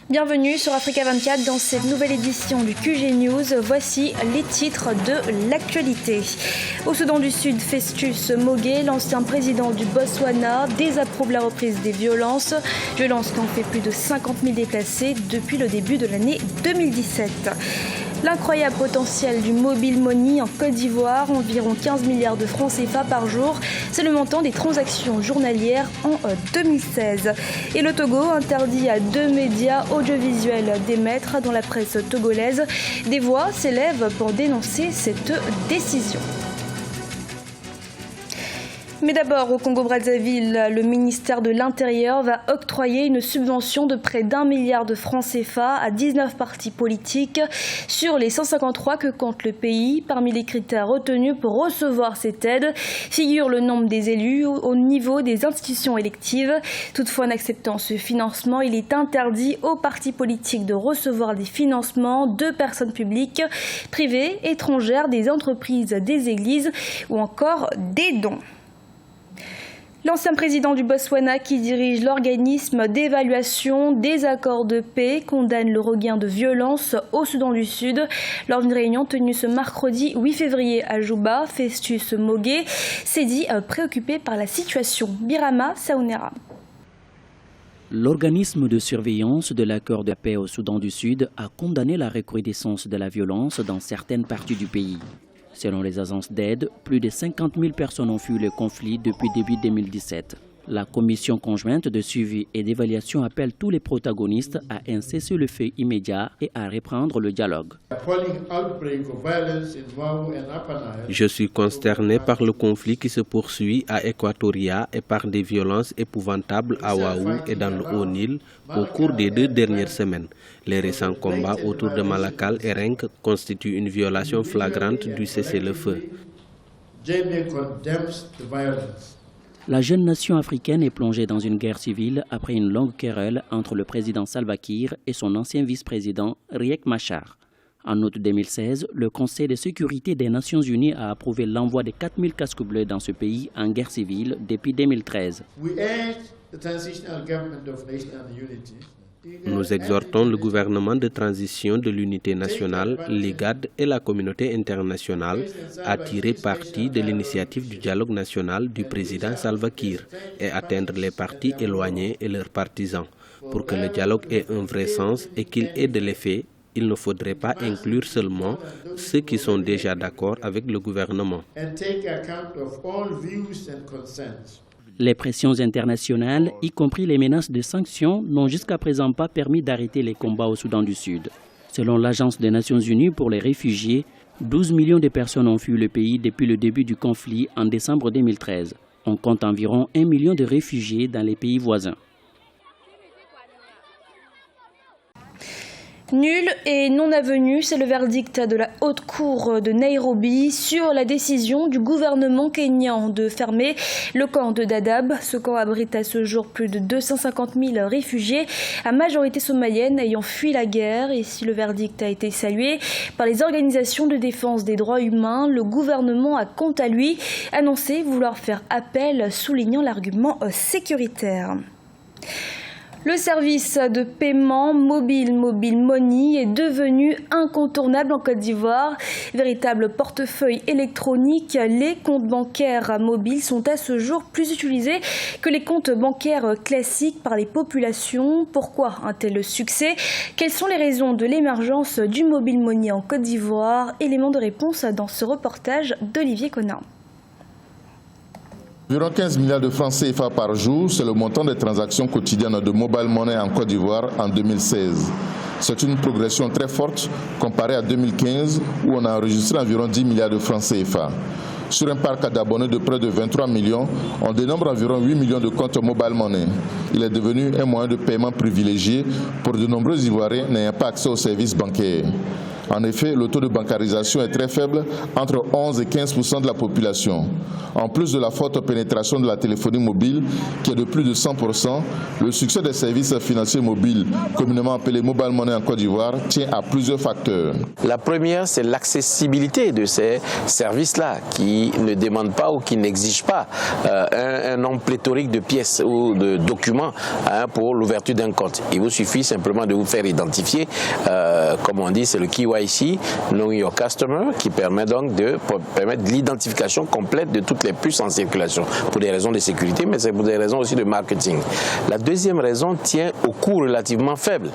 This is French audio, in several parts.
Bienvenue sur Africa 24 dans cette nouvelle édition du QG News. Voici les titres de l'actualité. Au Soudan du Sud, Festus Mogae, l'ancien président du Botswana, désapprouve la reprise des violences. Violences qui ont fait plus de 50 000 déplacés depuis le début de l'année 2017. L'incroyable potentiel du mobile money en Côte d'Ivoire, environ 15 milliards de francs CFA par jour. C'est le montant des transactions journalières en 2016. Et le Togo interdit à 2 médias audiovisuels d'émettre dans la presse togolaise. Des voix s'élèvent pour dénoncer cette décision. Mais d'abord, au Congo-Brazzaville, le ministère de l'Intérieur va octroyer une subvention de près d'1 milliard de francs CFA à 19 partis politiques sur les 153 que compte le pays. Parmi les critères retenus pour recevoir cette aide figure le nombre des élus au niveau des institutions électives. Toutefois, en acceptant ce financement, il est interdit aux partis politiques de recevoir des financements de personnes publiques, privées, étrangères, des entreprises, des églises ou encore des dons. L'ancien président du Botswana qui dirige l'organisme d'évaluation des accords de paix condamne le regain de violence au Soudan du Sud. Lors d'une réunion tenue ce mercredi 8 février à Juba, Festus Mogae s'est dit préoccupé par la situation. Birama Saounera. L'organisme de surveillance de l'accord de paix au Soudan du Sud a condamné la recrudescence de la violence dans certaines parties du pays. Selon les agences d'aide, plus de 50 000 personnes ont fui le conflit depuis début 2017. La commission conjointe de suivi et d'évaluation appelle tous les protagonistes à un cessez-le-feu immédiat et à reprendre le dialogue. Je suis consterné par le conflit qui se poursuit à Équatoria et par des violences épouvantables à Waou et dans le Haut-Nil au cours des 2 dernières semaines. Les récents combats autour de Malakal et Renk constituent une violation flagrante du cessez-le-feu. La jeune nation africaine est plongée dans une guerre civile après une longue querelle entre le président Salva Kiir et son ancien vice-président Riek Machar. En août 2016, le Conseil de sécurité des Nations Unies a approuvé l'envoi de 4000 casques bleus dans ce pays en guerre civile depuis 2013. Nous exhortons le gouvernement de transition de l'unité nationale, l'IGAD et la communauté internationale à tirer parti de l'initiative du dialogue national du président Salva Kiir et atteindre les partis éloignés et leurs partisans. Pour que le dialogue ait un vrai sens et qu'il ait de l'effet, il ne faudrait pas inclure seulement ceux qui sont déjà d'accord avec le gouvernement. Les pressions internationales, y compris les menaces de sanctions, n'ont jusqu'à présent pas permis d'arrêter les combats au Soudan du Sud. Selon l'Agence des Nations Unies pour les réfugiés, 12 millions de personnes ont fui le pays depuis le début du conflit en décembre 2013. On compte environ 1 million de réfugiés dans les pays voisins. Nul et non avenu, c'est le verdict de la Haute Cour de Nairobi sur la décision du gouvernement kényan de fermer le camp de Dadaab. Ce camp abrite à ce jour plus de 250 000 réfugiés, à majorité somalienne, ayant fui la guerre. Et si le verdict a été salué par les organisations de défense des droits humains, le gouvernement a quant à lui annoncé vouloir faire appel, soulignant l'argument sécuritaire. Le service de paiement mobile money est devenu incontournable en Côte d'Ivoire. Véritable portefeuille électronique, les comptes bancaires mobiles sont à ce jour plus utilisés que les comptes bancaires classiques par les populations. Pourquoi un tel succès? Quelles sont les raisons de l'émergence du mobile money en Côte d'Ivoire? Élément de réponse dans ce reportage d'Olivier Conin. Environ 15 milliards de francs CFA par jour, c'est le montant des transactions quotidiennes de mobile money en Côte d'Ivoire en 2016. C'est une progression très forte comparée à 2015 où on a enregistré environ 10 milliards de francs CFA. Sur un parc d'abonnés de près de 23 millions, on dénombre environ 8 millions de comptes mobile money. Il est devenu un moyen de paiement privilégié pour de nombreux Ivoiriens n'ayant pas accès aux services bancaires. En effet, le taux de bancarisation est très faible, entre 11 et 15% de la population. En plus de la forte pénétration de la téléphonie mobile, qui est de plus de 100%, le succès des services financiers mobiles, communément appelés mobile money en Côte d'Ivoire, tient à plusieurs facteurs. La première, c'est l'accessibilité de ces services-là, qui ne demandent pas ou qui n'exigent pas un nombre pléthorique de pièces ou de documents pour l'ouverture d'un compte. Il vous suffit simplement de vous faire identifier, comme on dit, c'est le KYC, Know Your Customer, qui permet donc de permettre l'identification complète de toutes les puces en circulation, pour des raisons de sécurité, mais c'est pour des raisons aussi de marketing. La deuxième raison tient au coût relativement faible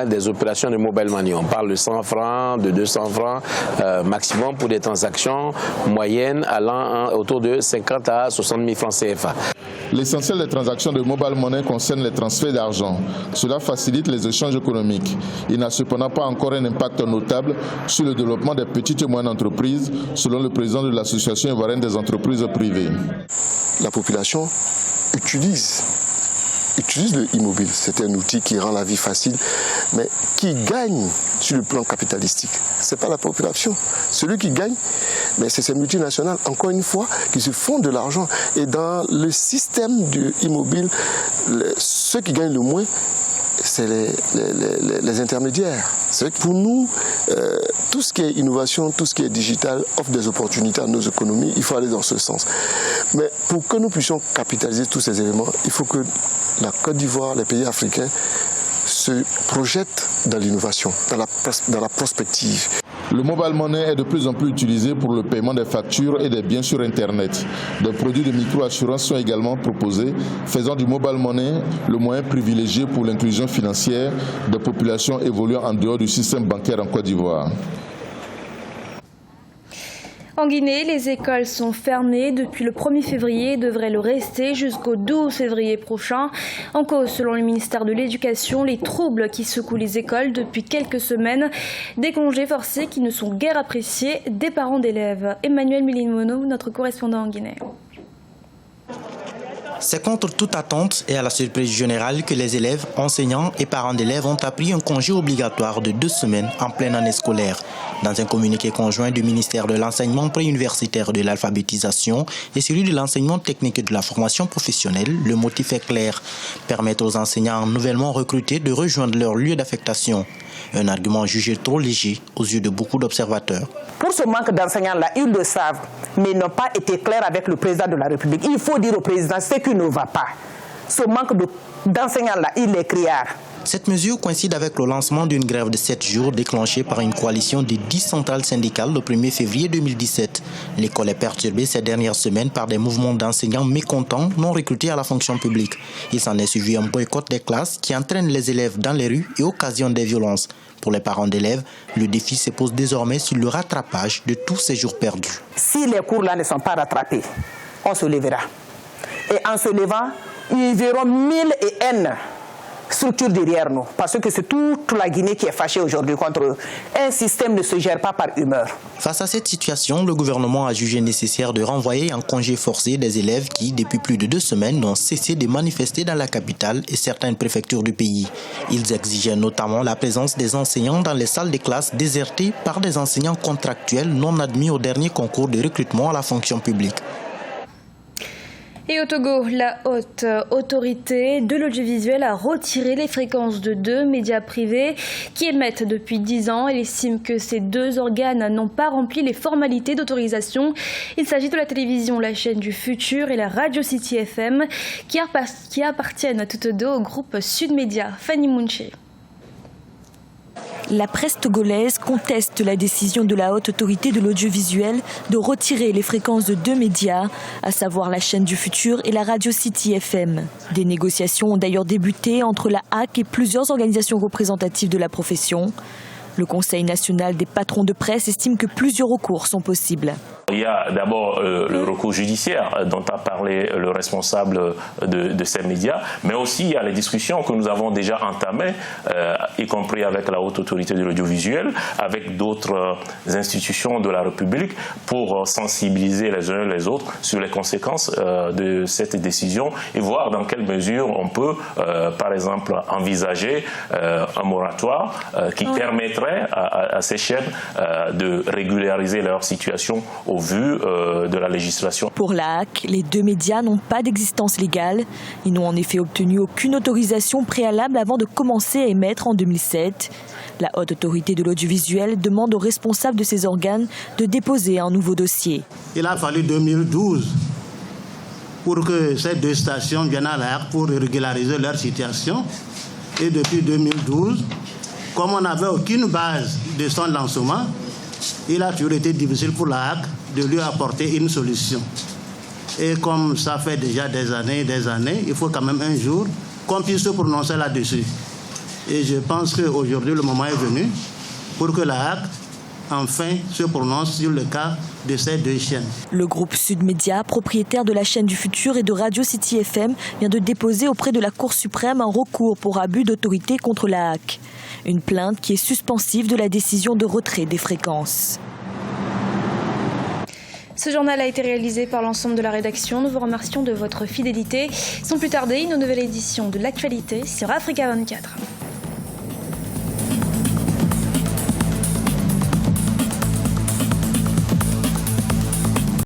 des opérations de mobile money. On parle de 100 francs, de 200 francs maximum pour des transactions moyennes allant autour de 50 à 60 000 francs CFA. L'essentiel des transactions de mobile money concerne les transferts d'argent. Cela facilite les échanges économiques. Il n'a cependant pas encore un impact notable sur le développement des petites et moyennes entreprises, selon le président de l'Association ivoirienne des entreprises privées. La population utilise l'immobilier. C'est un outil qui rend la vie facile, mais qui gagne sur le plan capitalistique, ce n'est pas la population. Celui qui gagne, c'est ces multinationales, encore une fois, qui se font de l'argent. Et dans le système du immobilier, ceux qui gagnent le moins, c'est les intermédiaires. C'est vrai que pour nous, tout ce qui est innovation, tout ce qui est digital offre des opportunités à nos économies. Il faut aller dans ce sens. Mais pour que nous puissions capitaliser tous ces éléments, il faut que la Côte d'Ivoire, les pays africains se projettent dans l'innovation, dans la prospective. Le mobile money est de plus en plus utilisé pour le paiement des factures et des biens sur Internet. Des produits de micro-assurance sont également proposés, faisant du mobile money le moyen privilégié pour l'inclusion financière des populations évoluant en dehors du système bancaire en Côte d'Ivoire. En Guinée, les écoles sont fermées depuis le 1er février et devraient le rester jusqu'au 12 février prochain. En cause, selon le ministère de l'Éducation, les troubles qui secouent les écoles depuis quelques semaines. Des congés forcés qui ne sont guère appréciés des parents d'élèves. Emmanuel Milimono, notre correspondant en Guinée. C'est contre toute attente et à la surprise générale que les élèves, enseignants et parents d'élèves ont appris un congé obligatoire de 2 semaines en pleine année scolaire. Dans un communiqué conjoint du ministère de l'Enseignement préuniversitaire de l'alphabétisation et celui de l'enseignement technique et de la formation professionnelle, le motif est clair, permettre aux enseignants nouvellement recrutés de rejoindre leur lieu d'affectation. Un argument jugé trop léger aux yeux de beaucoup d'observateurs. Pour ce manque d'enseignants-là, ils le savent, mais ils n'ont pas été clairs avec le président de la République. Il faut dire au président ce qui ne va pas. Ce manque d'enseignants-là, il est criard. Cette mesure coïncide avec le lancement d'une grève de 7 jours déclenchée par une coalition de 10 centrales syndicales le 1er février 2017. L'école est perturbée ces dernières semaines par des mouvements d'enseignants mécontents non recrutés à la fonction publique. Il s'en est suivi un boycott des classes qui entraîne les élèves dans les rues et occasionne des violences. Pour les parents d'élèves, le défi se pose désormais sur le rattrapage de tous ces jours perdus. Si les cours-là ne sont pas rattrapés, on se lèvera. Et en se levant, ils verront 1001 structures derrière nous. Parce que c'est toute la Guinée qui est fâchée aujourd'hui contre eux. Un système ne se gère pas par humeur. Face à cette situation, le gouvernement a jugé nécessaire de renvoyer en congé forcé des élèves qui, depuis plus de 2 semaines, n'ont cessé de manifester dans la capitale et certaines préfectures du pays. Ils exigeaient notamment la présence des enseignants dans les salles de classe désertées par des enseignants contractuels non admis au dernier concours de recrutement à la fonction publique. Et au Togo, la haute autorité de l'audiovisuel a retiré les fréquences de 2 médias privés qui émettent depuis 10 ans. Elle estime que ces 2 organes n'ont pas rempli les formalités d'autorisation. Il s'agit de la télévision La Chaîne du Futur et la Radio City FM qui appartiennent toutes 2 au groupe Sud Média. Fanny Mounché. La presse togolaise conteste la décision de la haute autorité de l'audiovisuel de retirer les fréquences de 2 médias, à savoir la Chaîne du Futur et la Radio City FM. Des négociations ont d'ailleurs débuté entre la HAC et plusieurs organisations représentatives de la profession. Le Conseil national des patrons de presse estime que plusieurs recours sont possibles. Il y a d'abord le recours judiciaire dont a parlé le responsable de ces médias, mais aussi il y a les discussions que nous avons déjà entamées, y compris avec la haute autorité de l'audiovisuel, avec d'autres institutions de la République, pour sensibiliser les uns et les autres sur les conséquences de cette décision et voir dans quelle mesure on peut, par exemple, envisager un moratoire qui permettrait demanderait à ces chaînes de régulariser leur situation au vu de la législation. Pour la HAC, les deux médias n'ont pas d'existence légale. Ils n'ont en effet obtenu aucune autorisation préalable avant de commencer à émettre en 2007. La Haute Autorité de l'Audiovisuel demande aux responsables de ces organes de déposer un nouveau dossier. Il a fallu 2012 pour que ces deux stations viennent à la HAC pour régulariser leur situation. Et depuis 2012, comme on n'avait aucune base de son lancement, il a toujours été difficile pour la HAC de lui apporter une solution. Et comme ça fait déjà des années, il faut quand même un jour qu'on puisse se prononcer là-dessus. Et je pense qu'aujourd'hui, le moment est venu pour que la HAC enfin se prononce sur le cas de ces deux chaînes. Le groupe Sud Média, propriétaire de la chaîne du Futur et de Radio City FM, vient de déposer auprès de la Cour suprême un recours pour abus d'autorité contre la HAC. Une plainte qui est suspensive de la décision de retrait des fréquences. Ce journal a été réalisé par l'ensemble de la rédaction. Nous vous remercions de votre fidélité. Sans plus tarder, une nouvelle édition de l'actualité sur Africa 24.